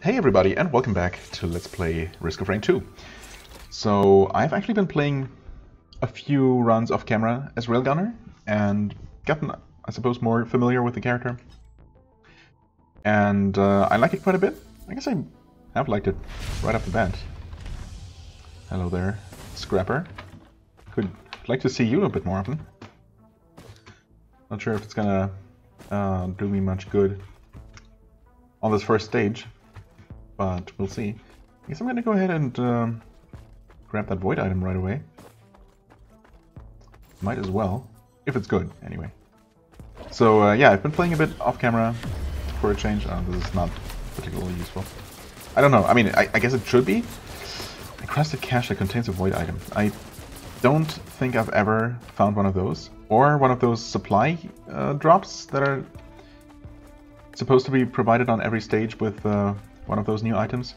Hey everybody, and welcome back to Let's Play Risk of Rain 2. So, I've actually been playing a few runs off camera as Railgunner, and gotten, I suppose, more familiar with the character. And I like it quite a bit. I guess I have liked it right off the bat. Hello there, Scrapper. Could like to see you a bit more often. Not sure if it's gonna do me much good on this first stage, but we'll see. I guess I'm gonna go ahead and grab that void item right away. Might as well, if it's good, anyway. So yeah, I've been playing a bit off camera for a change. This is not particularly useful. I don't know, I mean, I guess it should be. A crusted cache that contains a void item. I don't think I've ever found one of those. Or one of those supply drops that are supposed to be provided on every stage with one of those new items.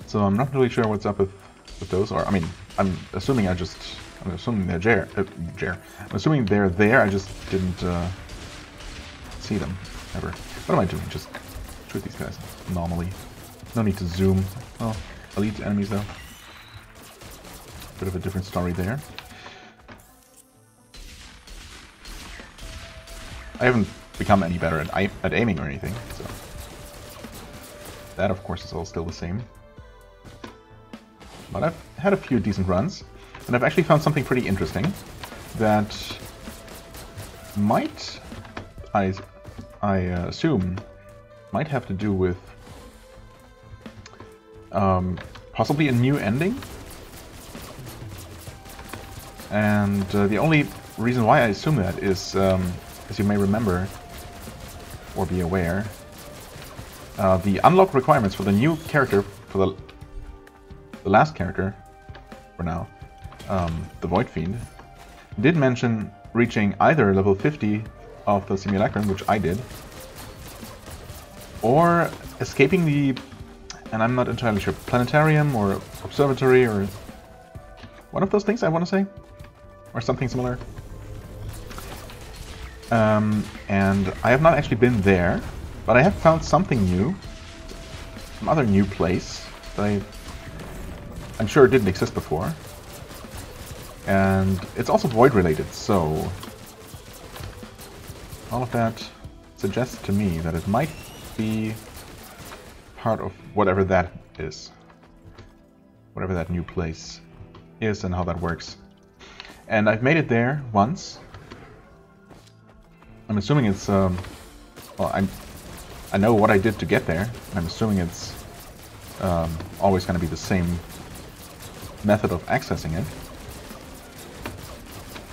So I'm not really sure what's up with those. Or I mean, I'm assuming they're there. I'm assuming they're there. I just didn't see them ever. What am I doing? Just shoot these guys normally. No need to zoom. Oh, elite enemies though. Bit of a different story there. I haven't become any better at aiming or anything, so that of course is all still the same. But I've had a few decent runs, and I've actually found something pretty interesting that might, I assume, might have to do with possibly a new ending. And the only reason why I assume that is, as you may remember, or be aware, the unlock requirements for the new character, for the last character, for now, the Void Fiend, did mention reaching either level 50 of the Simulacrum, which I did, or escaping the, and I'm not entirely sure, planetarium or observatory or one of those things, I want to say, or something similar. And I have not actually been there, but I have found something new, some other new place that I'm sure didn't exist before. And it's also void related, so all of that suggests to me that it might be part of whatever that is. Whatever that new place is and how that works. And I've made it there once. I'm assuming it's, well, I know what I did to get there. I'm assuming it's always going to be the same method of accessing it.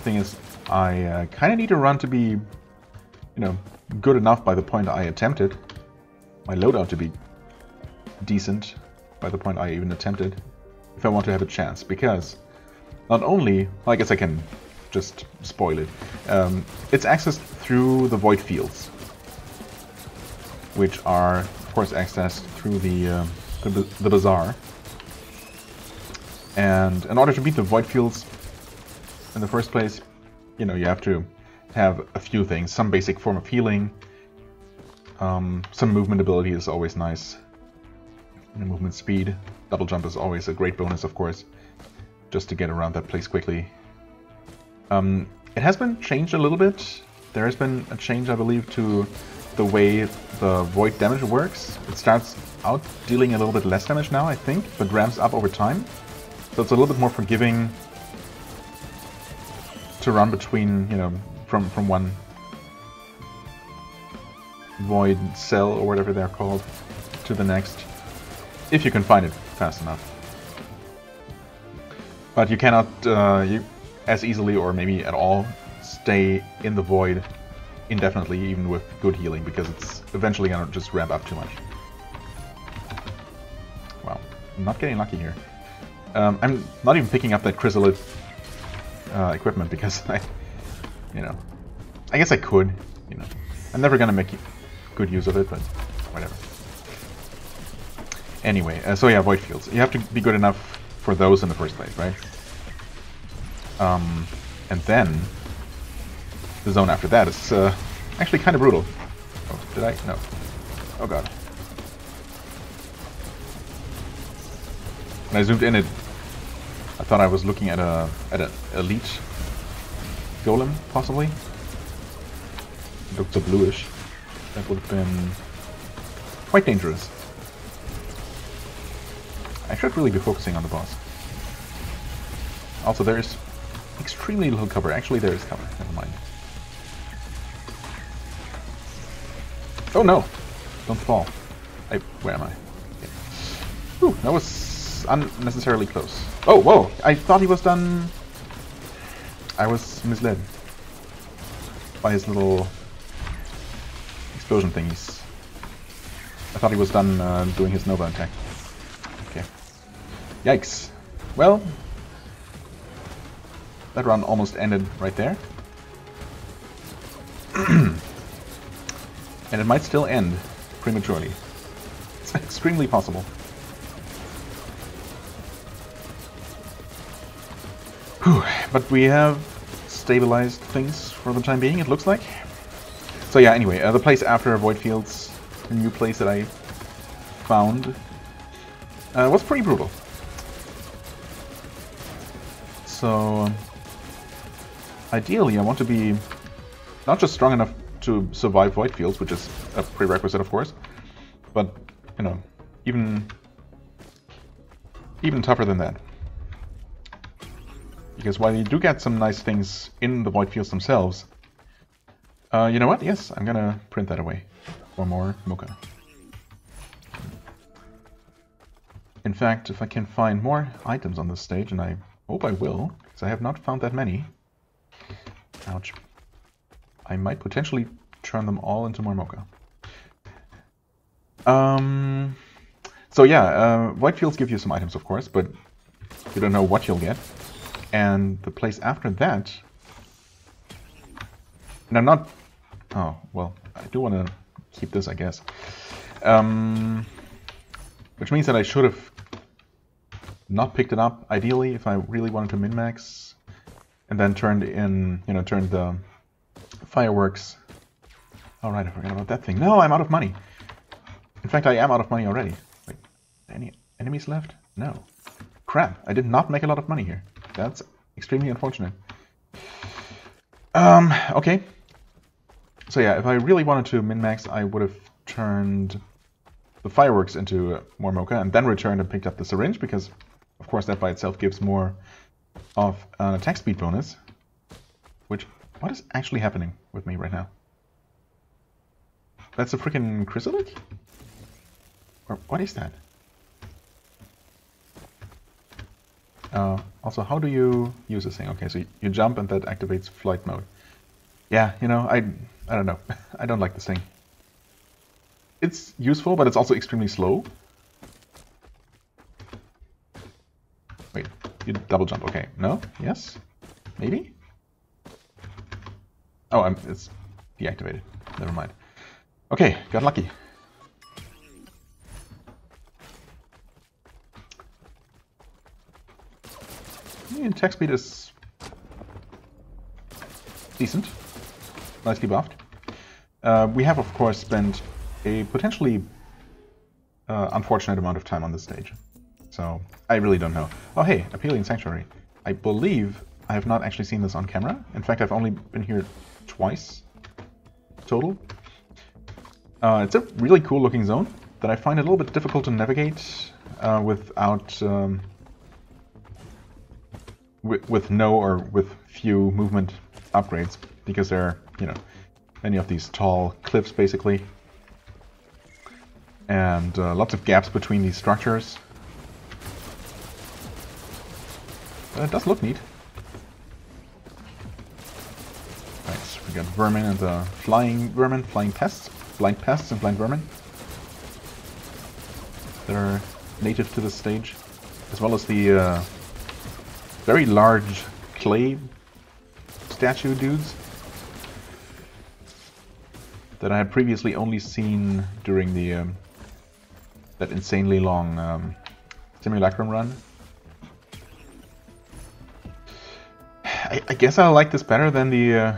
Thing is, I kind of need a run to be, you know, good enough by the point I attempted. My loadout to be decent by the point I even attempted, if I want to have a chance. Because not only, well, I guess I can just spoil it, it's accessed through the void fields, which are, of course, accessed through the bazaar. And in order to beat the void fields in the first place, you know, you have to have a few things. Some basic form of healing, some movement ability is always nice, and movement speed. Double jump is always a great bonus, of course, just to get around that place quickly. It has been changed a little bit. There has been a change, I believe, to the way the void damage works. It starts out dealing a little bit less damage now, I think, but ramps up over time. So it's a little bit more forgiving to run between, you know, from one void cell or whatever they're called to the next, if you can find it fast enough. But you cannot, as easily or maybe at all, stay in the void indefinitely, even with good healing, because it's eventually gonna just ramp up too much. Wow, I'm not getting lucky here. I'm not even picking up that chrysalid equipment because you know, I guess I could, you know. I'm never gonna make good use of it, but whatever. Anyway, so yeah, void fields. You have to be good enough for those in the first place, right? And then the zone after that is actually kind of brutal. Oh, did I? No. Oh god. When I zoomed in, I thought I was looking at an elite golem, possibly. It looked so bluish. That would have been quite dangerous. I should really be focusing on the boss. Also, there is extremely little cover. Actually, there is cover. Never mind. Oh no! Don't fall. Where am I? Okay. Whew, that was unnecessarily close. Oh, whoa! I thought he was done... I was misled by his little explosion thingies. I thought he was done doing his Nova attack. Okay. Yikes. Well, that run almost ended right there. And it might still end prematurely. It's extremely possible. Whew. But we have stabilized things for the time being, it looks like. So yeah, anyway, the place after Void Fields, the new place that I found, was pretty brutal. So, ideally I want to be not just strong enough to survive Void Fields, which is a prerequisite of course, but, you know, even tougher than that. Because while you do get some nice things in the Void Fields themselves, you know what? Yes, I'm gonna print that away for more mocha. In fact, if I can find more items on this stage, and I hope I will, because I have not found that many. Ouch. I might potentially turn them all into more mocha. So yeah, Void Fields give you some items, of course, but you don't know what you'll get. And the place after that... And I'm not... Oh, well, I do want to keep this, I guess. Which means that I should have not picked it up, ideally, if I really wanted to min-max. And then turned the fireworks. Oh right, I forgot about that thing. No, I'm out of money. In fact, I am out of money already. Wait, any enemies left? No. Crap, I did not make a lot of money here. That's extremely unfortunate. Okay. So yeah, if I really wanted to min-max, I would have turned the fireworks into more mocha and then returned and picked up the syringe, because of course that by itself gives more of an attack speed bonus. Which, what is actually happening with me right now? That's a freaking chrysalid? Or what is that? Also, how do you use this thing? Okay, so you jump and that activates flight mode. Yeah, you know, I don't know. I don't like this thing. It's useful, but it's also extremely slow. Wait, you double jump. Okay, no? Yes? Maybe? Oh, it's deactivated. Never mind. Okay, got lucky. Attack speed is decent, nicely buffed. We have, of course, spent a potentially unfortunate amount of time on this stage, so I really don't know. Oh hey, Apelian Sanctuary. I believe I have not actually seen this on camera. In fact, I've only been here twice total. It's a really cool looking zone that I find a little bit difficult to navigate without with no or with few movement upgrades, because there are, you know, many of these tall cliffs basically, and lots of gaps between these structures. But it does look neat. Right, we got vermin and flying vermin, flying pests, blind pests and blind vermin that are native to this stage, as well as the very large clay statue dudes that I had previously only seen during the that insanely long simulacrum run. I guess I like this better than the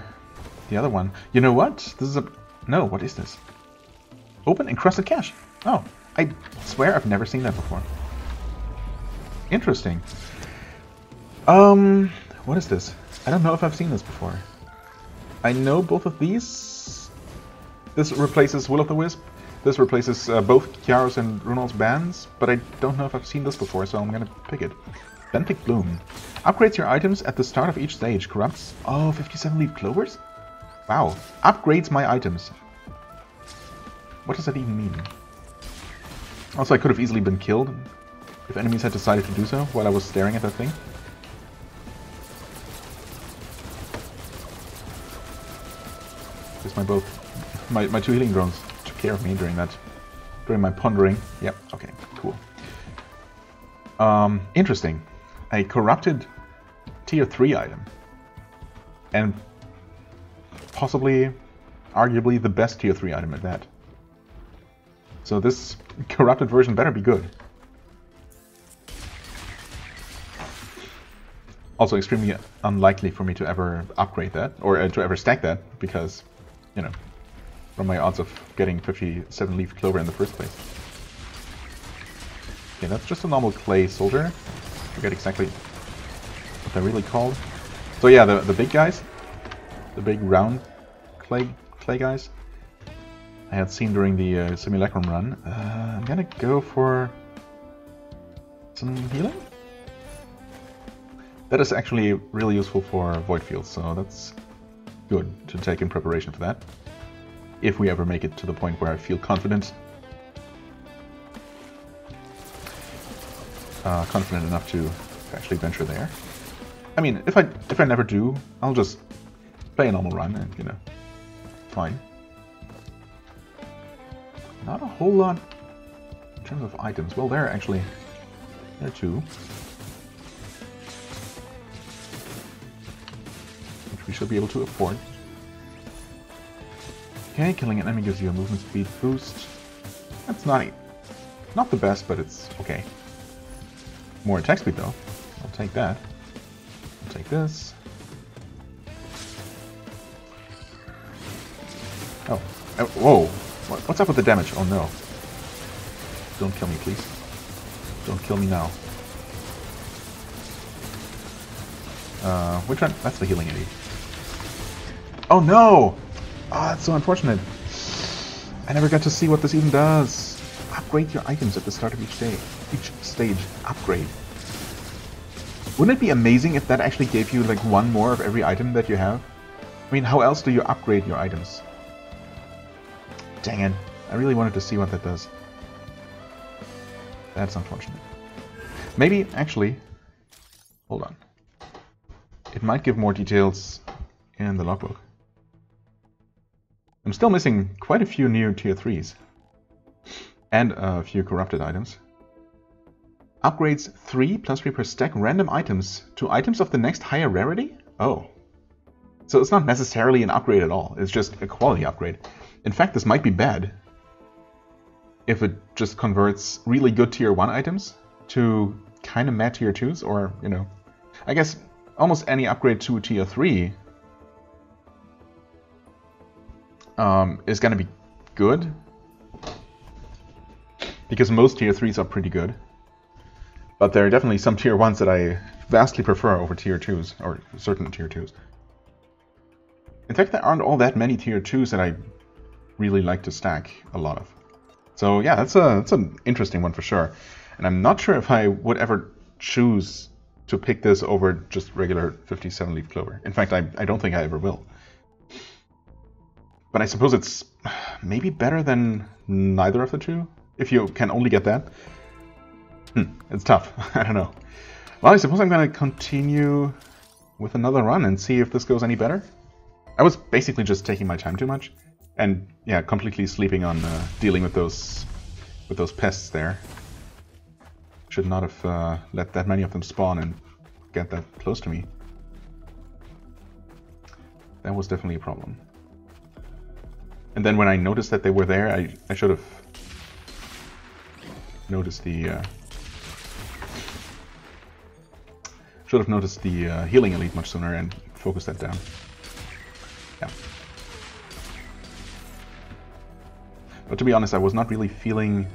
other one. You know what? This is a... No, what is this? Open encrusted cache. Oh, I swear I've never seen that before. Interesting. What is this? I don't know if I've seen this before. I know both of these. This replaces Will of the Wisp. This replaces both Kiaros and Runal's bands, but I don't know if I've seen this before, so I'm gonna pick it. Benthic Bloom. Upgrades your items at the start of each stage. Corrupts... Oh, 57 leaf clovers? Wow. Upgrades my items. What does that even mean? Also, I could have easily been killed if enemies had decided to do so while I was staring at that thing. Just my two healing drones took care of me during my pondering. Yep, okay, cool. Interesting. A corrupted tier 3 item. And possibly, arguably, the best tier 3 item at that. So this corrupted version better be good. Also extremely unlikely for me to ever upgrade that, or to ever stack that, because, you know, from my odds of getting 57 leaf clover in the first place. Okay, that's just a normal clay soldier. I forget exactly what they're really called. So yeah, the big guys, the big round clay guys, I had seen during the simulacrum run. I'm gonna go for some healing. That is actually really useful for void fields, so that's good to take in preparation for that. If we ever make it to the point where I feel confident. Confident enough to actually venture there. I mean, if I never do, I'll just play a normal run and, you know, fine. Not a whole lot in terms of items. Well, there are two. Which we should be able to afford. Okay, killing an enemy gives you a movement speed boost. That's not the best, but it's okay. More attack speed though. I'll take that. I'll take this. Oh, whoa! What's up with the damage? Oh no! Don't kill me, please. Don't kill me now. Which one? That's the healing aid. Oh no! Ah, that's so unfortunate. I never got to see what this even does. Upgrade your items at the start of each day. Each stage. Upgrade. Wouldn't it be amazing if that actually gave you like one more of every item that you have? I mean, how else do you upgrade your items? Dang it. I really wanted to see what that does. That's unfortunate. Maybe, actually... Hold on. It might give more details in the logbook. I'm still missing quite a few new tier 3s. And a few corrupted items. Upgrades 3+3 per stack random items to items of the next higher rarity? Oh. So it's not necessarily an upgrade at all. It's just a quality upgrade. In fact, this might be bad. If it just converts really good tier 1 items to kind of mad tier 2s, or, you know... I guess almost any upgrade to tier 3 is gonna be good. Because most tier 3s are pretty good. But there are definitely some tier 1s that I vastly prefer over tier 2s, or certain tier 2s. In fact, there aren't all that many tier 2s that I really like to stack a lot of. So yeah, that's an interesting one for sure. And I'm not sure if I would ever choose to pick this over just regular 57 leaf clover. In fact, I don't think I ever will. But I suppose it's maybe better than neither of the two, if you can only get that. It's tough. I don't know. Well, I suppose I'm going to continue with another run and see if this goes any better. I was basically just taking my time too much. And yeah, completely sleeping on dealing with those pests there. Should not have let that many of them spawn and get that close to me. That was definitely a problem. And then when I noticed that they were there, I should have noticed the healing elite much sooner and focused that down. Yeah. But to be honest, I was not really feeling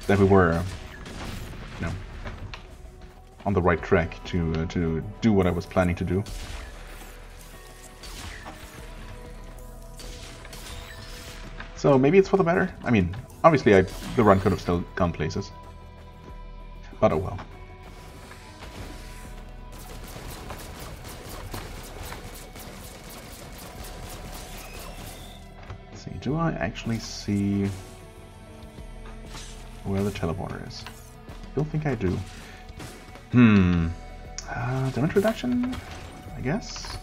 that we were you know, on the right track to do what I was planning to do. So maybe it's for the better. I mean, obviously the run could have still gone places, but oh well. Let's see, do I actually see where the teleporter is? Don't think I do. Damage reduction, I guess.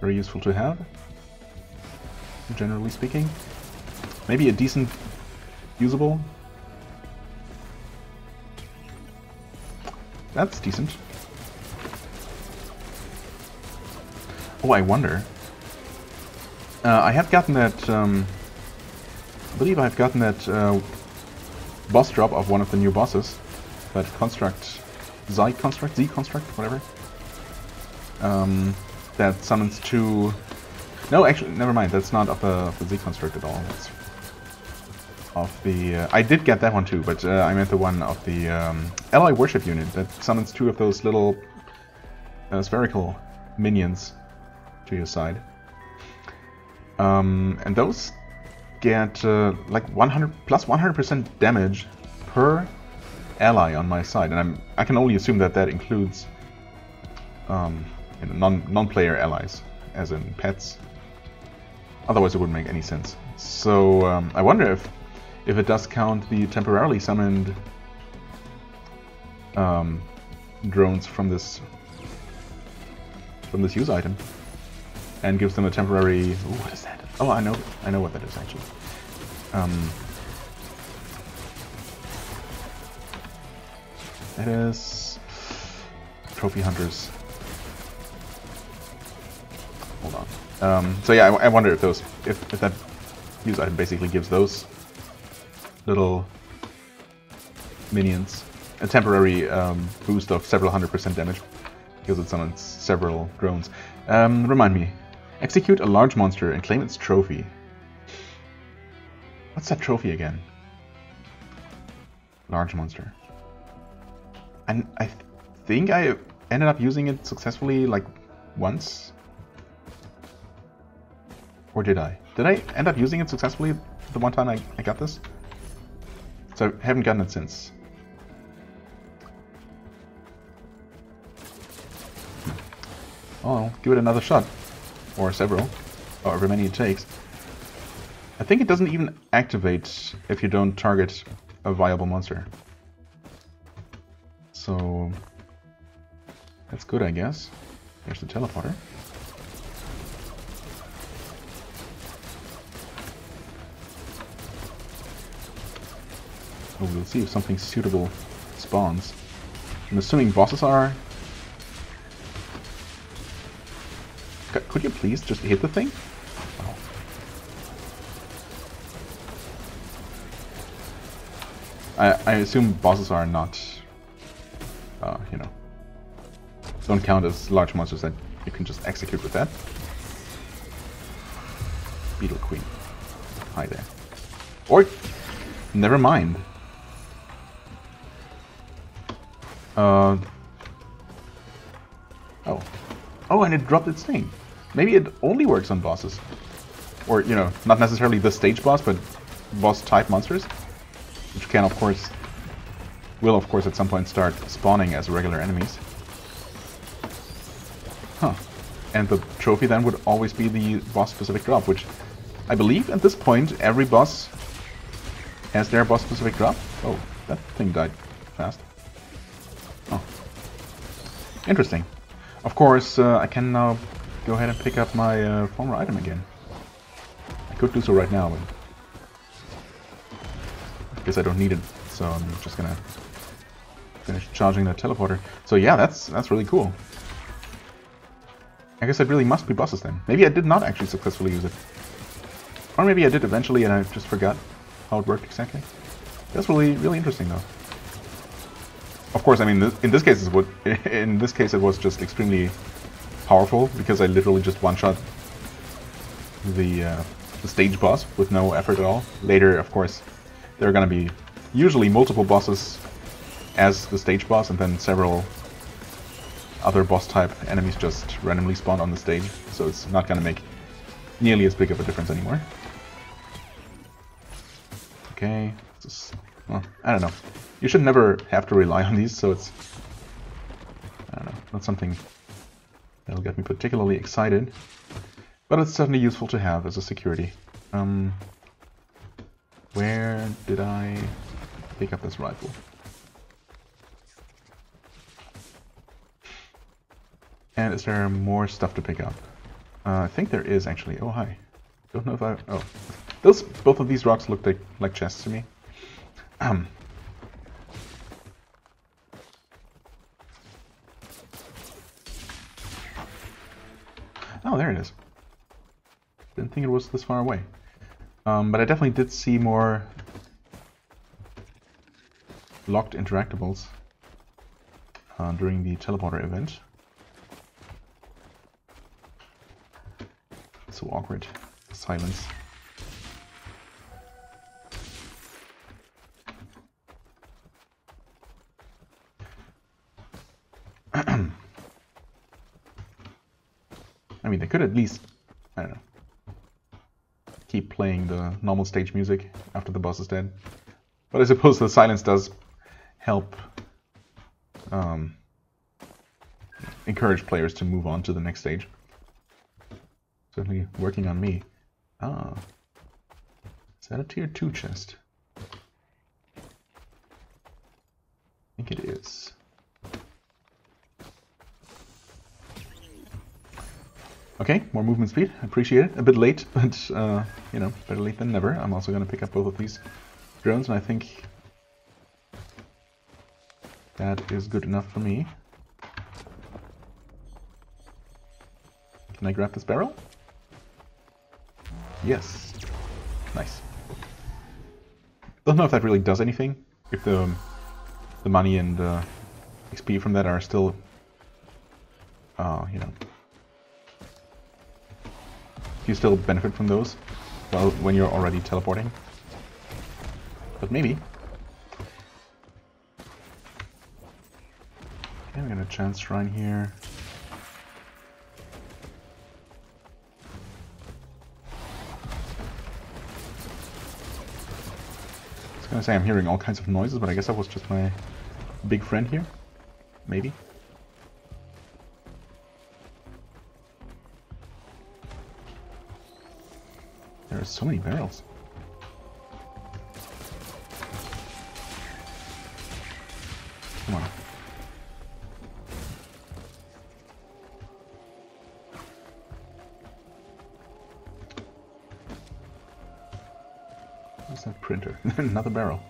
Very useful to have, generally speaking. Maybe a decent, usable. That's decent. Oh, I wonder. I have gotten that. I believe I've gotten that boss drop of one of the new bosses. That construct, Z construct, whatever. That summons two. No, actually, never mind. That's not of the Z construct at all. That's of the. I did get that one too, but I meant the one of the ally worship unit that summons two of those little spherical minions to your side. And those get like 100 plus 100% damage per ally on my side, and I can only assume that that includes you know, non-player allies, as in pets. Otherwise, it wouldn't make any sense. So I wonder if it does count the temporarily summoned drones from this use item, and gives them a temporary. Ooh, what is that? Oh, I know what that is actually. That is trophy hunters. Hold on. So yeah, I wonder if those, if that use item basically gives those little minions a temporary boost of several 100% damage because it summons several drones. Remind me. Execute a large monster and claim its trophy. What's that trophy again? Large monster. And I think I ended up using it successfully like once. Or did I? Did I end up using it successfully the one time I got this? So I haven't gotten it since. Oh, I'll give it another shot. Or several. However many it takes. I think it doesn't even activate if you don't target a viable monster. So that's good, I guess. There's the teleporter. Oh, we'll see if something suitable spawns. I'm assuming bosses are... Could you please just hit the thing? Oh. I assume bosses are not, you know, don't count as large monsters that you can just execute with that. Beetle Queen. Hi there. Or, never mind. Oh. Oh, and it dropped its thing. Maybe it only works on bosses. Or, you know, not necessarily the stage boss, but boss-type monsters. Which can, of course, will, of course, at some point start spawning as regular enemies. Huh. And the trophy then would always be the boss-specific drop, which I believe at this point every boss has their boss-specific drop. Oh, that thing died fast. Oh. Interesting. Of course, I can now go ahead and pick up my former item again. I could do so right now, but I guess I don't need it, so I'm just gonna finish charging that teleporter. So yeah, that's really cool. I guess it really must be bosses then. Maybe I did not actually successfully use it. Or maybe I did eventually and I just forgot how it worked exactly. That's really interesting though. Of course, I mean, in this case it was just extremely powerful because I literally just one-shot the the stage boss with no effort at all. Later, of course, there are going to be usually multiple bosses as the stage boss, and then several other boss type enemies just randomly spawn on the stage, so it's not going to make nearly as big of a difference anymore. Okay, well, I don't know. You should never have to rely on these, so it's, I don't know, not something that'll get me particularly excited, but it's certainly useful to have as a security. Where did I pick up this rifle? And is there more stuff to pick up? I think there is actually. Oh, hi. Don't know if I... Oh. Both of these rocks look like chests to me. Oh, there it is. Didn't think it was this far away. But I definitely did see more locked interactables during the teleporter event. So awkward. Silence. I mean, they could at least, I don't know, keep playing the normal stage music after the boss is dead. But I suppose the silence does help encourage players to move on to the next stage. Certainly working on me. Ah. Is that a tier 2 chest? I think it is. Okay, more movement speed. Appreciate it. A bit late, but you know, better late than never. I'm also going to pick up both of these drones, and I think that is good enough for me. Can I grab this barrel? Yes. Nice. Don't know if that really does anything. If the money and XP from that are still, you know, you still benefit from those, well, when you're already teleporting. But maybe. Okay, we got a chance shrine here. I was gonna say I'm hearing all kinds of noises, but I guess that was just my big friend here. Maybe. There are so many barrels. Come on. What's that printer? Another barrel.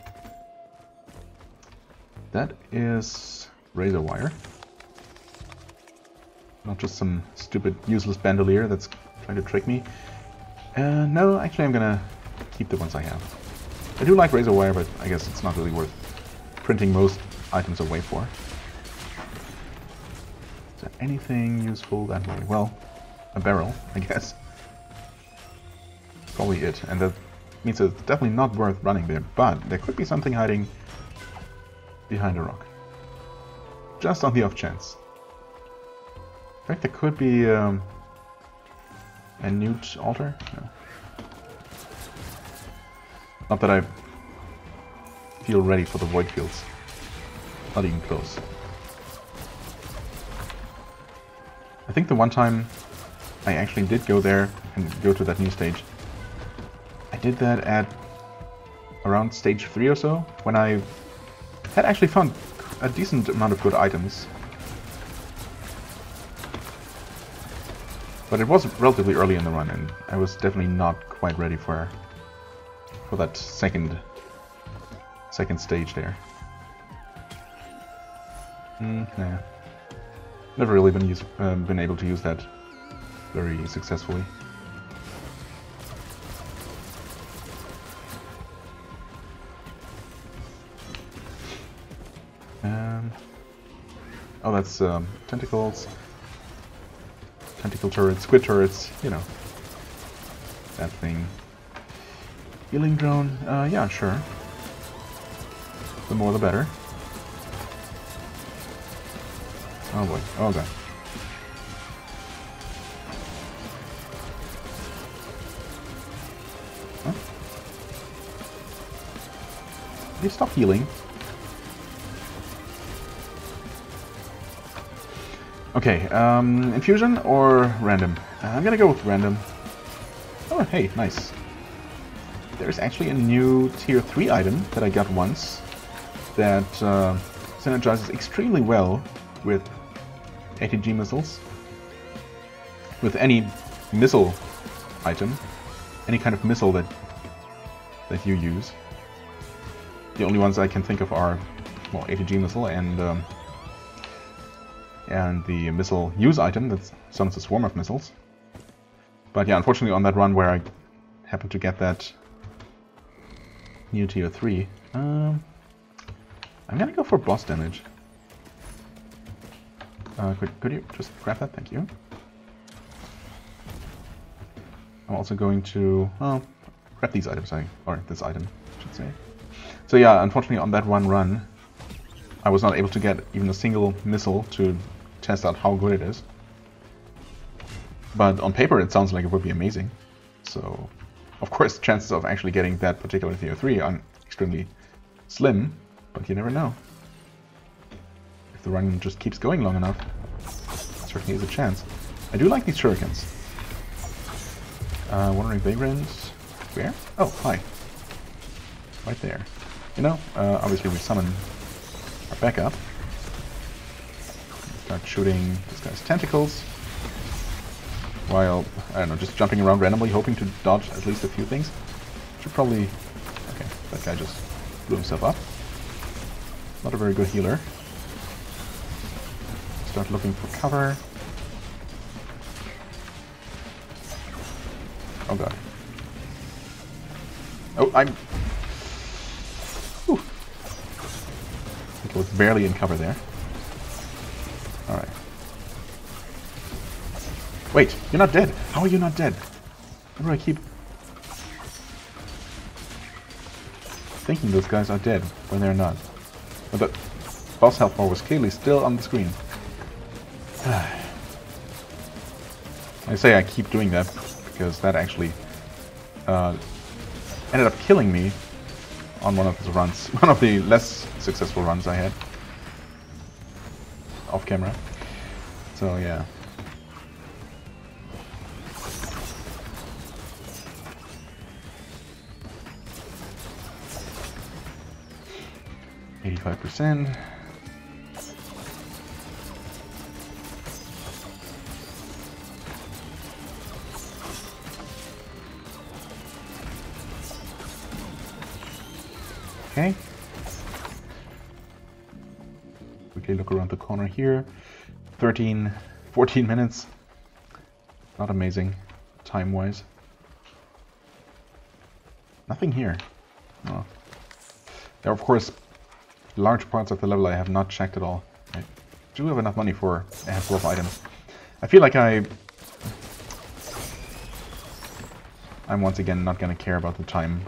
That is razor wire. Not just some stupid, useless bandolier that's trying to trick me. No, actually I'm gonna keep the ones I have. I do like razor wire, but I guess it's not really worth printing most items away for. Is there anything useful that way? Well, a barrel, I guess. Probably it, and that means it's definitely not worth running there, but there could be something hiding behind a rock. Just on the off chance. In fact, there could be a newt altar? No. Not that I feel ready for the void fields. Not even close. I think the one time I actually did go there and go to that new stage, I did that at around stage 3 or so, when I had actually found a decent amount of good items. But it was relatively early in the run, and I was definitely not quite ready for that second stage there. Nah. Never really been able to use that very successfully. Oh, that's tentacles. Tentacle turrets, squid turrets, you know. that thing. Healing drone, yeah, sure. The more the better. Oh boy, oh god. Huh? They stop healing. Okay, infusion or random? I'm gonna go with random. Oh, hey, nice. There's actually a new tier 3 item that I got once that synergizes extremely well with ATG missiles. With any missile item, any kind of missile that you use. The only ones I can think of are, well, ATG missile and the missile use item that summons a swarm of missiles. But yeah, unfortunately on that run where I happened to get that new tier 3, I'm gonna go for boss damage. Could you just grab that? Thank you. I'm also going to, well, grab these items, or this item, I should say. So yeah, unfortunately on that one run, I was not able to get even a single missile to test out how good it is. But on paper it sounds like it would be amazing. So, of course, chances of actually getting that particular tier 3 are extremely slim, but you never know. If the run just keeps going long enough, certainly is a chance. I do like these shurikens. Wandering vagrants. Where? Oh, hi. Right there. You know, obviously we summon our backup. Start shooting this guy's tentacles. While, I don't know, just jumping around randomly, hoping to dodge at least a few things. Should probably... Okay, that guy just blew himself up. Not a very good healer. Start looking for cover. Oh god. Oh, I'm... Whew. I think I was barely in cover there. Alright. Wait, you're not dead! How are you not dead? Why do I keep thinking those guys are dead when they're not? But the boss health bar was clearly still on the screen. I say I keep doing that because that actually ended up killing me on one of the runs. One of the less successful runs I had. Off camera. So yeah. %. Okay. Quickly look around the corner here. 14 minutes. Not amazing, time-wise. Nothing here. Oh. There are, of course, large parts of the level I have not checked at all. I do have enough money for a handful of items. I feel like I'm once again not going to care about the time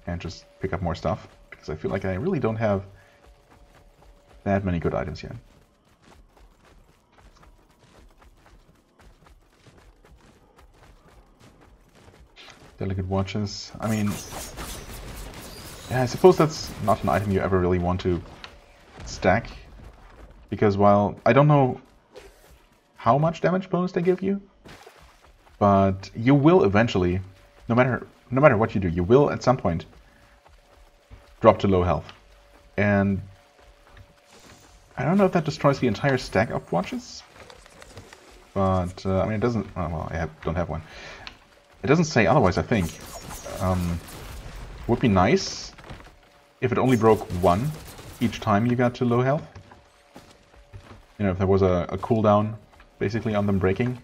and just pick up more stuff, because I feel like I really don't have that many good items yet. Delicate watches. I mean, yeah, I suppose that's not an item you ever really want to stack, because while I don't know how much damage bonus they give you, but you will eventually, no matter what you do, you will at some point drop to low health. And I don't know if that destroys the entire stack of watches, but I mean, it doesn't. Oh, well, I don't have one. It doesn't say otherwise, I think. Would be nice if it only broke one each time you got to low health. You know, if there was a cooldown basically on them breaking.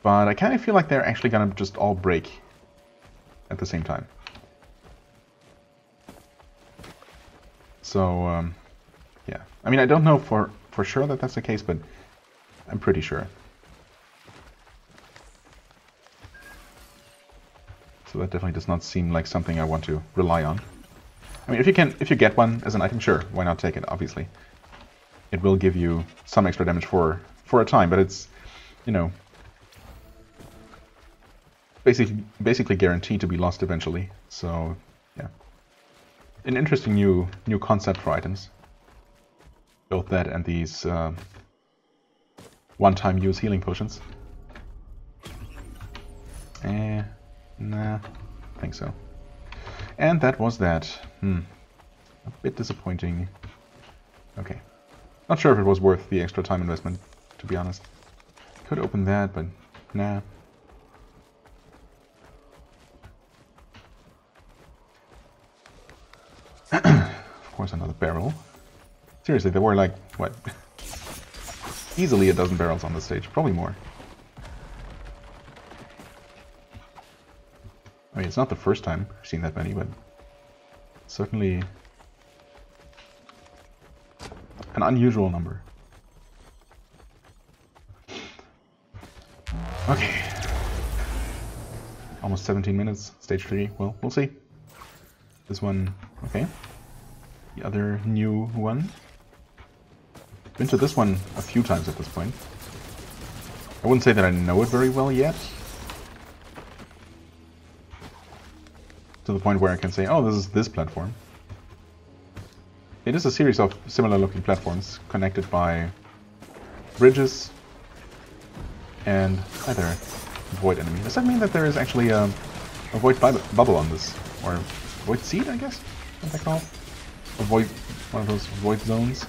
But I kind of feel like they're actually gonna just all break at the same time. So, yeah. I mean, I don't know for sure that that's the case, but I'm pretty sure. So that definitely does not seem like something I want to rely on. I mean, if you get one as an item, sure, why not take it, obviously. It will give you some extra damage for a time, but it's, you know, basically guaranteed to be lost eventually. So, yeah. An interesting new concept for items. Both that and these one-time use healing potions. Nah, I think so. And that was that. A bit disappointing. Okay. Not sure if it was worth the extra time investment, to be honest. Could open that, but nah. Of course, another barrel. Seriously, there were like, what? Easily a dozen barrels on the stage, probably more. I mean, it's not the first time I've seen that many, but certainly an unusual number. Okay. Almost 17 minutes, stage 3. Well, we'll see. This one, okay. The other new one. Been to this one a few times at this point. I wouldn't say that I know it very well yet. To the point where I can say, oh, this is this platform. It is a series of similar looking platforms connected by bridges and either void enemy. Does that mean that there is actually a void bubble on this? Or void seed, I guess? What's that called? A void, one of those void zones?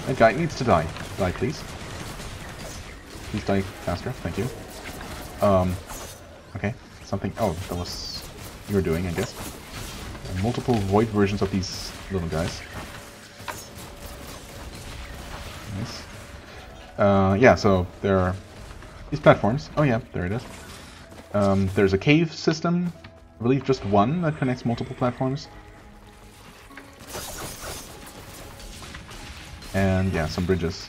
That guy needs to die. Die, please. Please die faster, thank you. Okay, something, oh, that was you were doing, I guess. Multiple void versions of these little guys. Nice. Yeah, so there are these platforms. Oh yeah, there it is. There's a cave system. I believe just one that connects multiple platforms. And yeah, some bridges.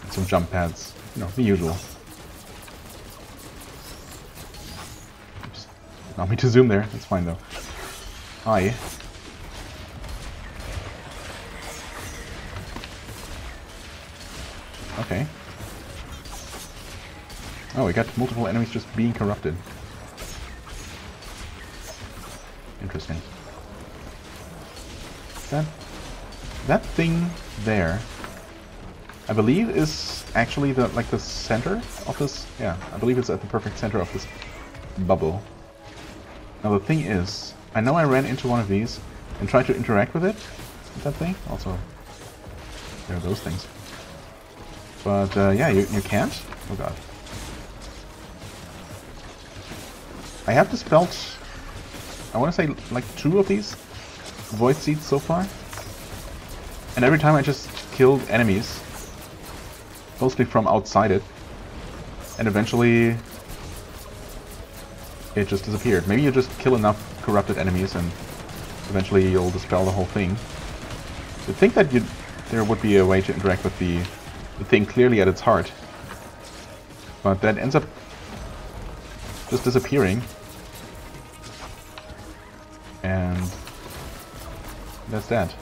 And some jump pads. You know, the usual. Oops. Allow me to zoom there. That's fine though. Hi. Okay. Oh, we got multiple enemies just being corrupted. Interesting. That thing there, I believe, is actually the center of this. Yeah, I believe it's at the perfect center of this bubble. Now the thing is, I know I ran into one of these and tried to interact with it, with that thing. Also, there are those things. But yeah, you can't. Oh god. I have dispelled, I want to say, like 2 of these void seeds so far. And every time I just killed enemies, mostly from outside it, and eventually it just disappeared. Maybe you just kill enough corrupted enemies and eventually you'll dispel the whole thing. You'd think that there would be a way to interact with the thing clearly at its heart. But that ends up just disappearing. And that's that.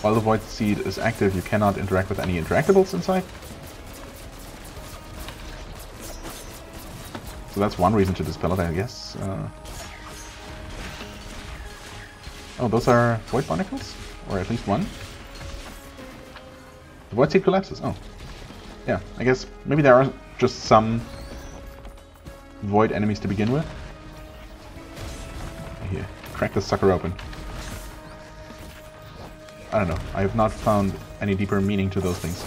While the void seed is active, you cannot interact with any interactables inside. So that's one reason to dispel it, I guess. Oh, those are void barnacles? Or at least one? The void seed collapses. Oh. Yeah, I guess maybe there are just some void enemies to begin with. Here, crack this sucker open. I don't know, I have not found any deeper meaning to those things.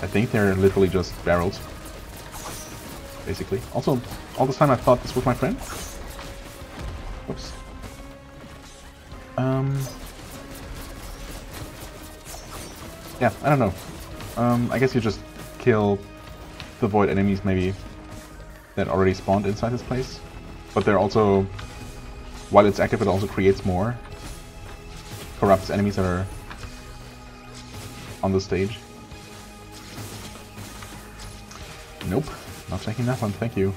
I think they're literally just barrels. Basically. Also, all this time I thought this was my friend. Whoops. Yeah, I don't know. I guess you just kill the void enemies maybe that already spawned inside this place. But they're also, while it's active, it also creates more. Corrupts enemies that are on the stage. Nope. not taking that one, thank you.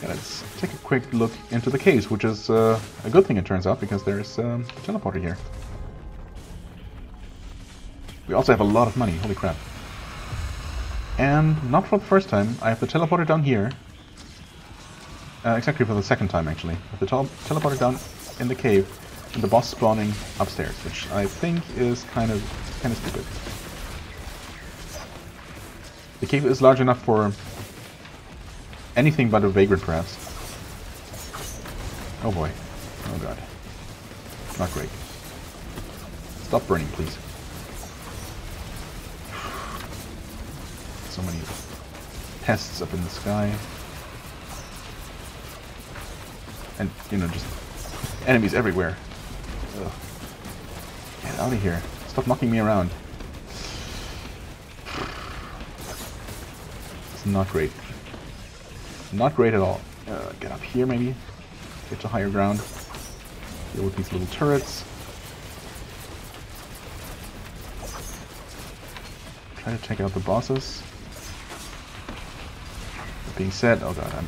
Yeah, let's take a quick look into the caves, which is a good thing it turns out, because there's a teleporter here. We also have a lot of money, holy crap. And not for the first time, I have the teleporter down here. Exactly for the second time, actually. I have the teleporter down in the cave, and the boss spawning upstairs, which I think is kind of stupid. The cave is large enough for anything but a vagrant, perhaps. Oh boy. Oh god. Not great. Stop burning, please. So many pests up in the sky. And, you know, just enemies everywhere. Ugh. Get out of here. Stop knocking me around. It's not great. Not great at all. Get up here, maybe. Get to higher ground. Deal with these little turrets. Try to take out the bosses. That being said, oh god, I'm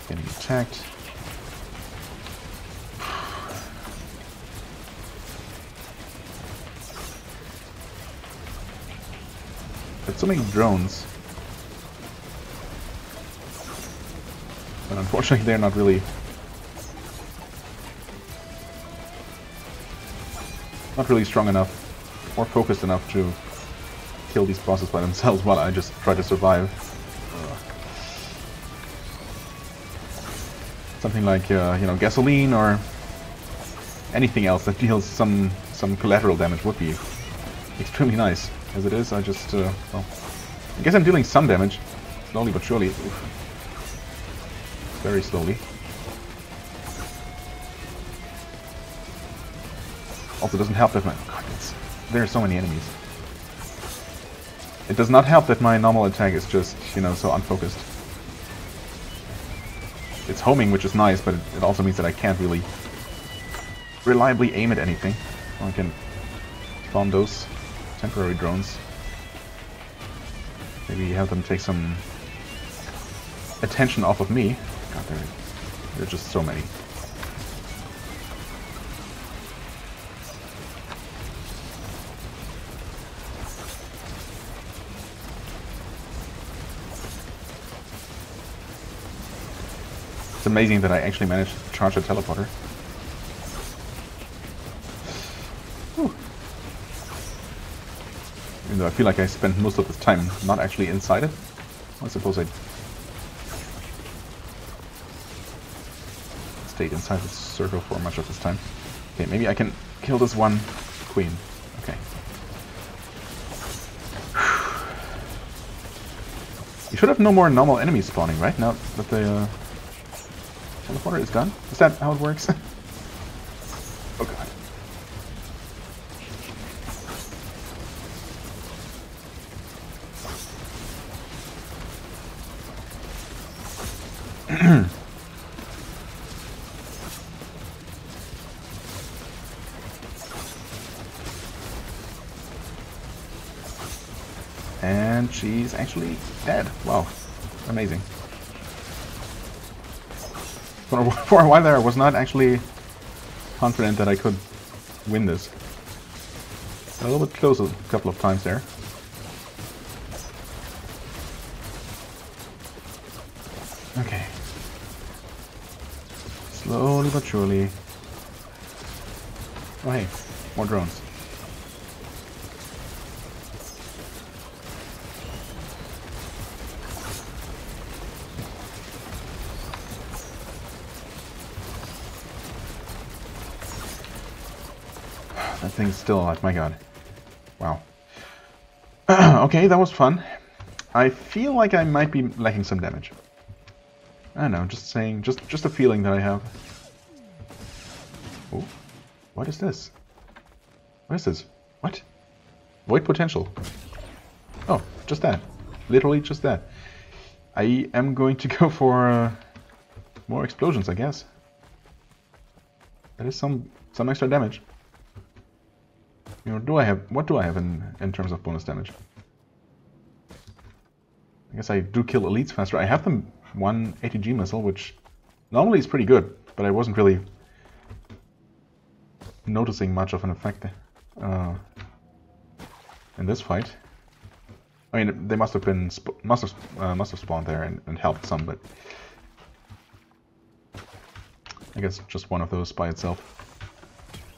getting attacked. There's so many drones. But unfortunately they're not really strong enough or focused enough to kill these bosses by themselves while I just try to survive. Something like, you know, gasoline or anything else that deals some collateral damage would be extremely nice. As it is, I just, well, I guess I'm dealing some damage, slowly but surely. Oof. Very slowly. Also, doesn't help that my... God, there are so many enemies. It does not help that my normal attack is just, you know, so unfocused. It's homing, which is nice, but it also means that I can't really reliably aim at anything. I can spawn those temporary drones. Maybe have them take some attention off of me. God, there are just so many. It's amazing that I actually managed to charge a teleporter. Whew. Even though I feel like I spent most of this time not actually inside it. I suppose I stayed inside the circle for much of this time. Okay, maybe I can kill this one queen. Okay. You should have no more normal enemies spawning, right? Now that the teleporter is gone? Is that how it works? Oh god. And she's actually dead. Wow. Amazing. For a while there, I was not actually confident that I could win this. A little bit close a couple of times there. Okay. Slowly but surely. Oh hey, more drones. That thing's still alive, my god. Wow. Okay, that was fun. I feel like I might be lacking some damage. I don't know, just saying, just a feeling that I have. Oh, what is this? What is this? What? Void potential. Oh, just that. Literally just that. I am going to go for more explosions, I guess. That is some extra damage. You know, what do I have in terms of bonus damage? guess I do kill elites faster. I have the one ATG missile, which normally is pretty good, but I wasn't really noticing much of an effect in this fight. I mean, they must have been must have spawned there and helped some, but I guess just one of those by itself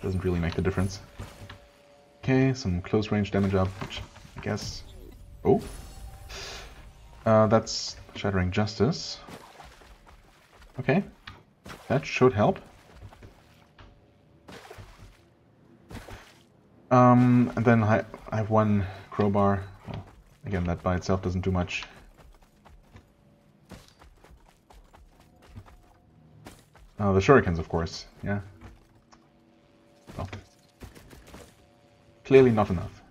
doesn't really make the difference. Okay, some close range damage up, which I guess. Oh, that's Shattering Justice. Okay, that should help. And then I have one crowbar. Well, again, that by itself doesn't do much. The shurikens, of course, yeah. Well, clearly not enough.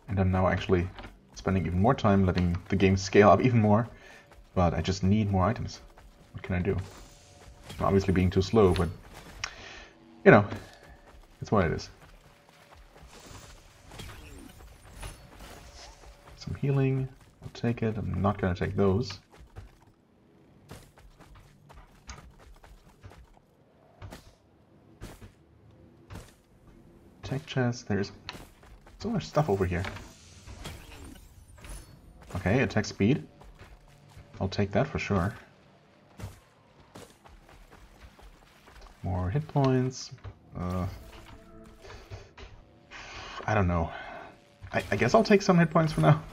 And I'm now actually spending even more time letting the game scale up even more, but I just need more items. What can I do? I'm obviously being too slow, but you know, it's what it is. Some healing, I'll take it. I'm not gonna take those. Tech chest, there's so much stuff over here. Okay, attack speed. I'll take that for sure. More hit points. I don't know. I guess I'll take some hit points for now.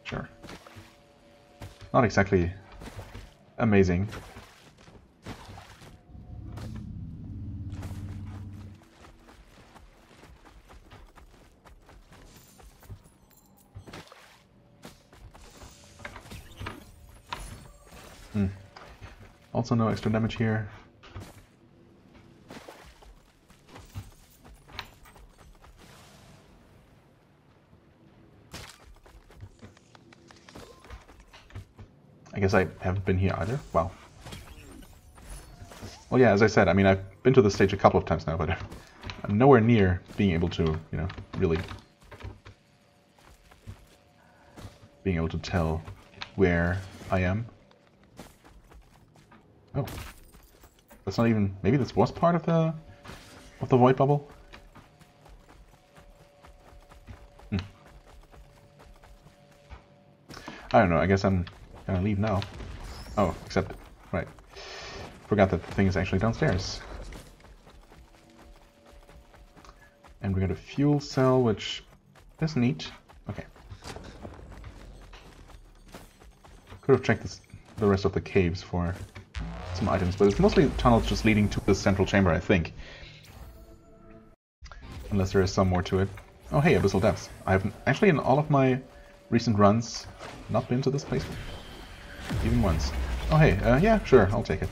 Sure. Not exactly amazing. Also no extra damage here. I guess I haven't been here either. Wow. Well, yeah, as I said, I mean, I've been to this stage a couple of times now, but I'm nowhere near being able to, you know, really being able to tell where I am. Oh, that's not even. Maybe this was part of the void bubble. I don't know. I guess I'm gonna leave now. Oh, except right. Forgot that the thing is actually downstairs. And we got a fuel cell, which is neat. Okay. Could have checked the rest of the caves for some items, but it's mostly tunnels just leading to the central chamber, I think. Unless there is some more to it. Oh hey, Abyssal Depths. I've actually in all of my recent runs not been to this place even once. Oh hey, yeah, sure, I'll take it.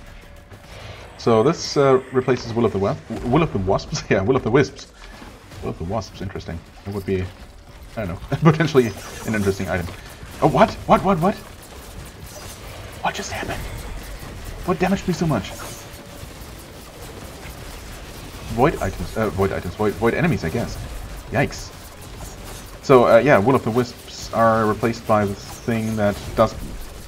So this replaces Will of the Wasps? Yeah, Will of the Wisps. Will of the Wasps, interesting. It would be, I don't know, potentially an interesting item. Oh, what? What? What just happened? What damaged me so much? Void enemies, I guess. Yikes. So, yeah, Will of the Wisps are replaced by this thing that does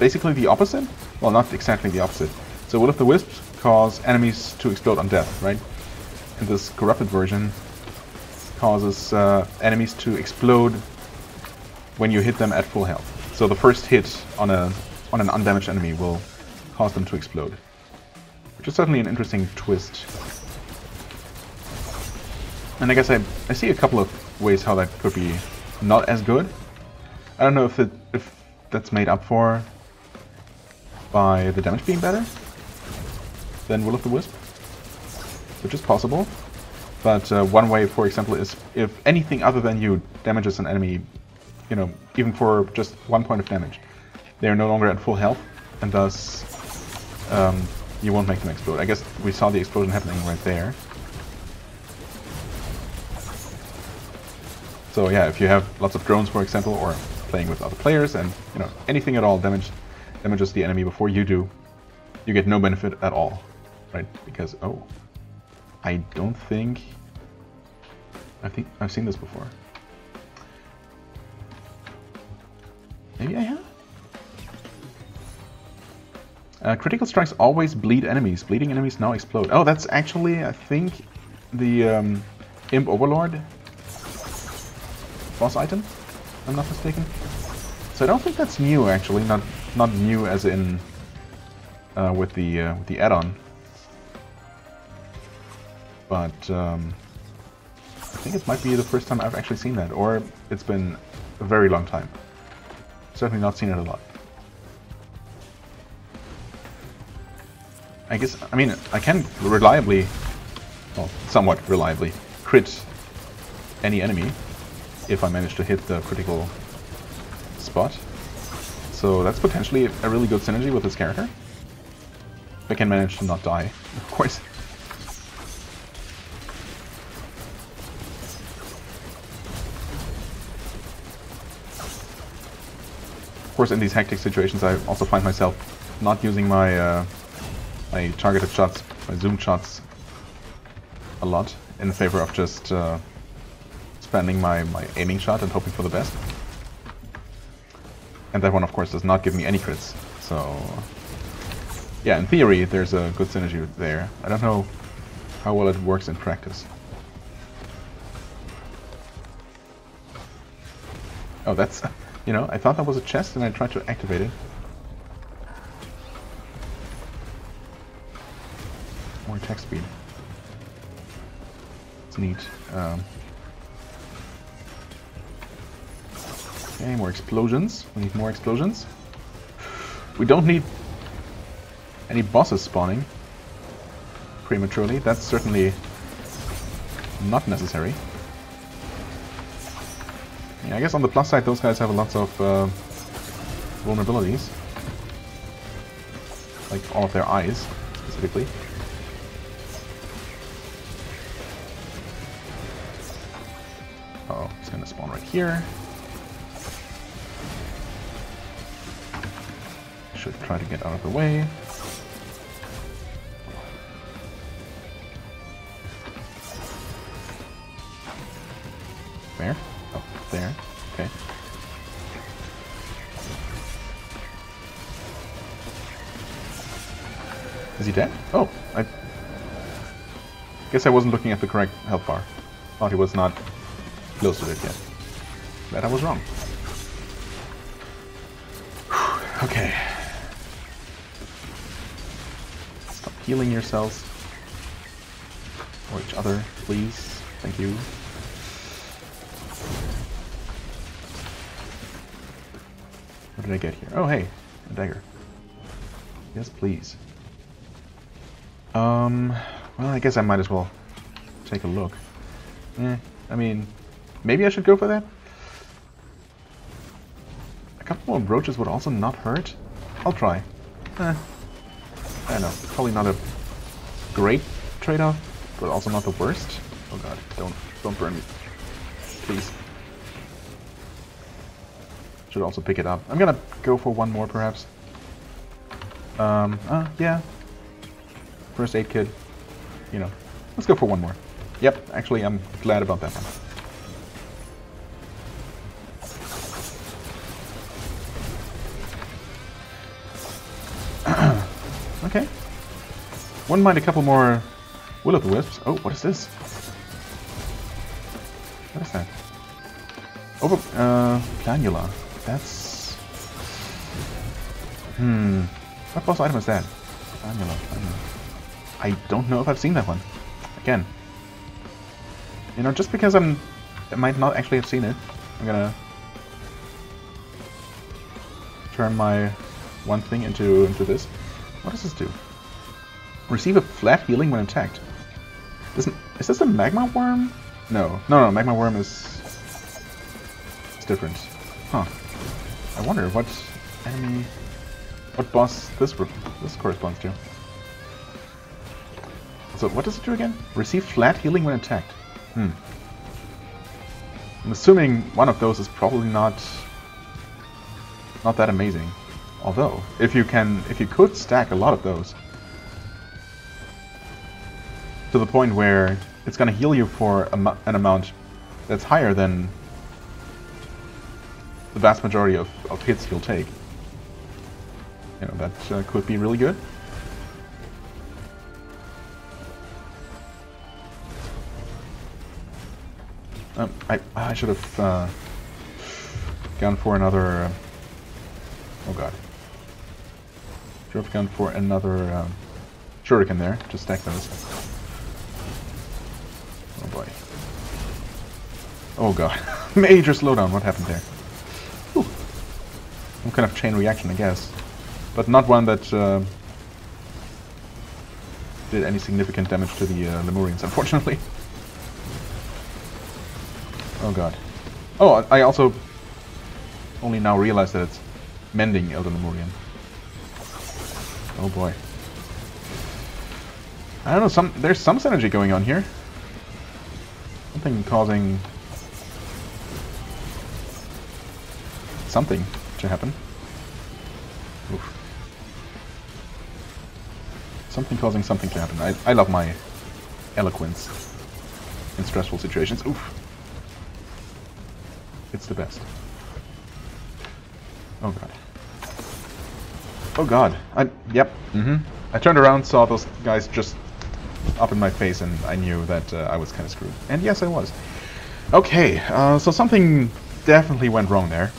basically the opposite? Well, not exactly the opposite. So Will of the Wisps cause enemies to explode on death, right? And this corrupted version causes enemies to explode when you hit them at full health. So the first hit on an undamaged enemy will cause them to explode. Which is certainly an interesting twist. And I guess I see a couple of ways how that could be not as good. I don't know if that's made up for by the damage being better than Will of the Wisp, which is possible. But one way, for example, is if anything other than you damages an enemy, you know, even for just 1 point of damage, they are no longer at full health, and thus you won't make them explode. I guess we saw the explosion happening right there. So yeah, if you have lots of drones, for example, or playing with other players, and you know anything at all damages the enemy before you do, you get no benefit at all, right? Because I think I've seen this before. Maybe I have? Critical strikes always bleed enemies. Bleeding enemies now explode. Oh, that's actually, I think, the Imp Overlord boss item, if I'm not mistaken. So I don't think that's new, actually. Not new as in with the add-on. But I think it might be the first time I've actually seen that, or it's been a very long time. Certainly not seen it a lot. I guess, I mean, I can reliably, well, somewhat reliably, crit any enemy if I manage to hit the critical spot. So that's potentially a really good synergy with this character. If I can manage to not die, of course. Of course, in these hectic situations, I also find myself not using my my targeted shots, my zoom shots, a lot in favor of just spamming my aiming shot and hoping for the best. And that one, of course, does not give me any crits. So, yeah, in theory, there's a good synergy there. I don't know how well it works in practice. Oh, that's, you know, I thought that was a chest and I tried to activate it. More attack speed. It's neat. Okay, more explosions. We need more explosions. We don't need any bosses spawning prematurely. That's certainly not necessary. Yeah, I guess on the plus side, those guys have lots of vulnerabilities. Like all of their eyes, specifically. Uh-oh, it's gonna spawn right here. Should try to get out of the way. Where? Oh, there. Okay. Is he dead? Oh, I guess I wasn't looking at the correct health bar. Thought he was not close to it yet. That I was wrong. Whew, okay. Stop healing yourselves. Or each other, please. Thank you. What did I get here? Oh, hey, a dagger. Yes, please. Well, I guess I might as well take a look. I mean, maybe I should go for that? A couple more brooches would also not hurt. I'll try. I don't know. Probably not a great trade-off, but also not the worst. Oh god, don't burn me. Please. Should also pick it up. I'm gonna go for one more, perhaps. Yeah. First aid kit. You know, let's go for one more. Yep, actually, I'm glad about that one. Okay. Wouldn't mind a couple more will-o'-the-wisps. Oh, what is this? What is that? Planula. That's... What boss item is that? Planula. I don't know if I've seen that one. Again. You know, just because I might not actually have seen it, I'm gonna turn my one thing into this. What does this do? Receive a flat healing when attacked. Is this a magma worm? No, magma worm is different. Huh. I wonder what enemy, what boss this corresponds to. So what does it do again? Receive flat healing when attacked. I'm assuming one of those is probably not that amazing. Although, if you could stack a lot of those to the point where it's gonna heal you for an amount that's higher than the vast majority of hits you'll take. You know, that could be really good. I should have gone for another... oh god. Should have gone for another shuriken there to stack those. Oh boy. Oh god. Major slowdown, what happened there? Whew. Some kind of chain reaction, I guess. But not one that did any significant damage to the Lemurians, unfortunately. Oh god. Oh, I also only now realized that it's mending Elder Lemurian. Oh boy. I don't know, there's some synergy going on here. Something causing something to happen. Oof. Something causing something to happen. I love my eloquence in stressful situations. Oof. It's the best. Oh god. Oh god. Yep. I turned around, saw those guys just up in my face, and I knew that I was kind of screwed. And yes, I was. Okay, so something definitely went wrong there.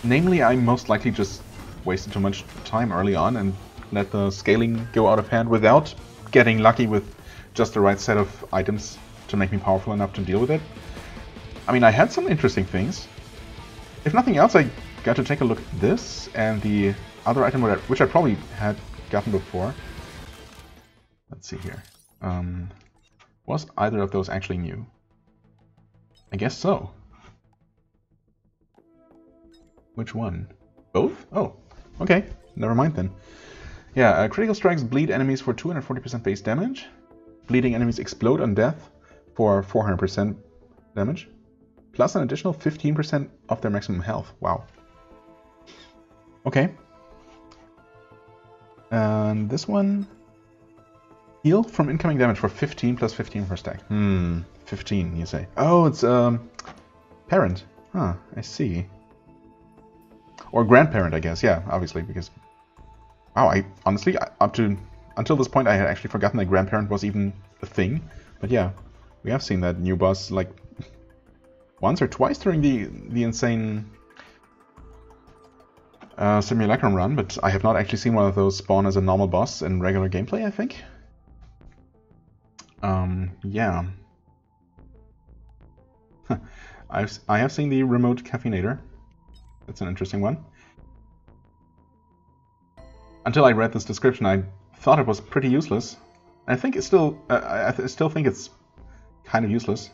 Namely, I most likely just wasted too much time early on and let the scaling go out of hand without getting lucky with just the right set of items to make me powerful enough to deal with it. I mean, I had some interesting things. If nothing else, I got to take a look at this and the other item which I probably had gotten before. Let's see here. Was either of those actually new? I guess so. Which one? Both? Oh, okay. Never mind then. Yeah, critical strikes bleed enemies for 240% base damage. Bleeding enemies explode on death for 400% damage. Plus an additional 15% of their maximum health. Wow. Okay. And this one... heal from incoming damage for 15 plus 15 per stack. 15, you say. Oh, it's parent. Huh, I see. Or grandparent, I guess. Yeah, obviously, because... wow, I honestly, until this point, I had actually forgotten that grandparent was even a thing. But yeah, we have seen that new boss, like... once or twice during the insane simulacrum run, but I have not actually seen one of those spawn as a normal boss in regular gameplay, I think. Yeah. I have seen the remote caffeinator. That's an interesting one. Until I read this description, I thought it was pretty useless. I think it's still, I still think it's kind of useless.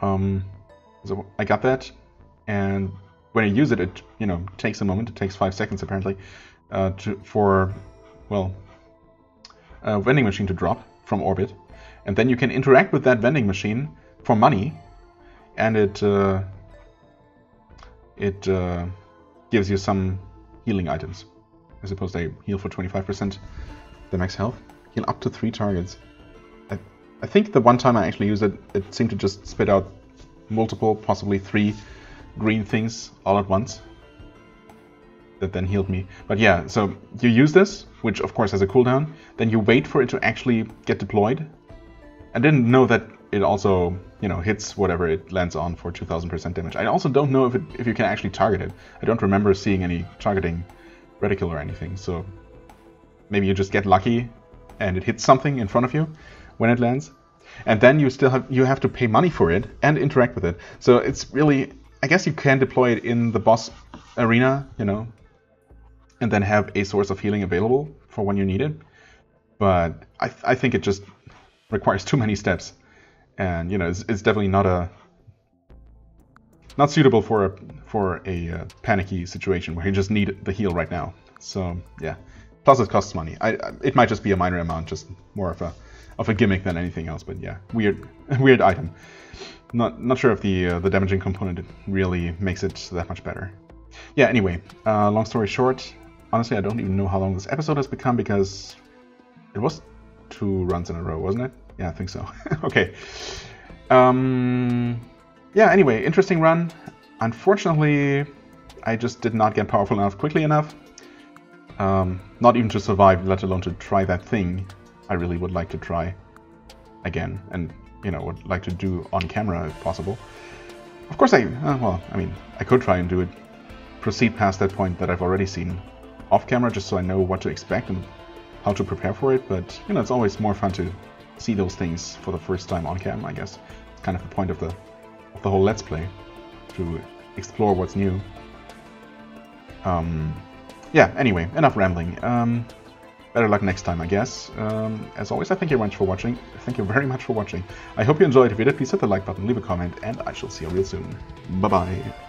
So I got that, and when you use it, it takes a moment. It takes 5 seconds apparently for a vending machine to drop from orbit, and then you can interact with that vending machine for money, and it gives you some healing items. I suppose they heal for 25% the max health. Heal up to 3 targets. I think the one time I actually used it, it seemed to just spit out multiple, possibly 3 green things all at once that then healed me. But yeah, so you use this, which of course has a cooldown, then you wait for it to actually get deployed. I didn't know that it also, hits whatever it lands on for 2000% damage. I also don't know if you can actually target it. I don't remember seeing any targeting reticle or anything, so maybe you just get lucky and it hits something in front of you when it lands. And then you have to pay money for it and interact with it. So it's really, I guess you can deploy it in the boss arena, and then have a source of healing available for when you need it. But I think it just requires too many steps, and it's definitely not suitable for a panicky situation where you just need the heal right now. So yeah, plus it costs money. It might just be a minor amount, just more of a gimmick than anything else. But yeah, weird item. Not sure if the damaging component really makes it that much better. Yeah. Anyway, long story short, honestly, I don't even know how long this episode has become, because it was 2 runs in a row, wasn't it? Yeah, I think so. Okay. yeah, anyway, interesting run. Unfortunately, I just did not get powerful enough quickly enough. Not even to survive, let alone to try that thing I really would like to try again, and, you know, would like to do on camera if possible. Of course well, I mean, I could try and do it, proceed past that point that I've already seen off camera, just so I know what to expect and how to prepare for it, but, you know, it's always more fun to see those things for the first time on cam, I guess. It's kind of the point of the whole Let's Play, to explore what's new. Yeah, anyway, enough rambling. Better luck next time, I guess. As always, I thank you very much for watching. Thank you very much for watching. I hope you enjoyed. If you did, please hit the like button, leave a comment, and I shall see you real soon. Bye-bye.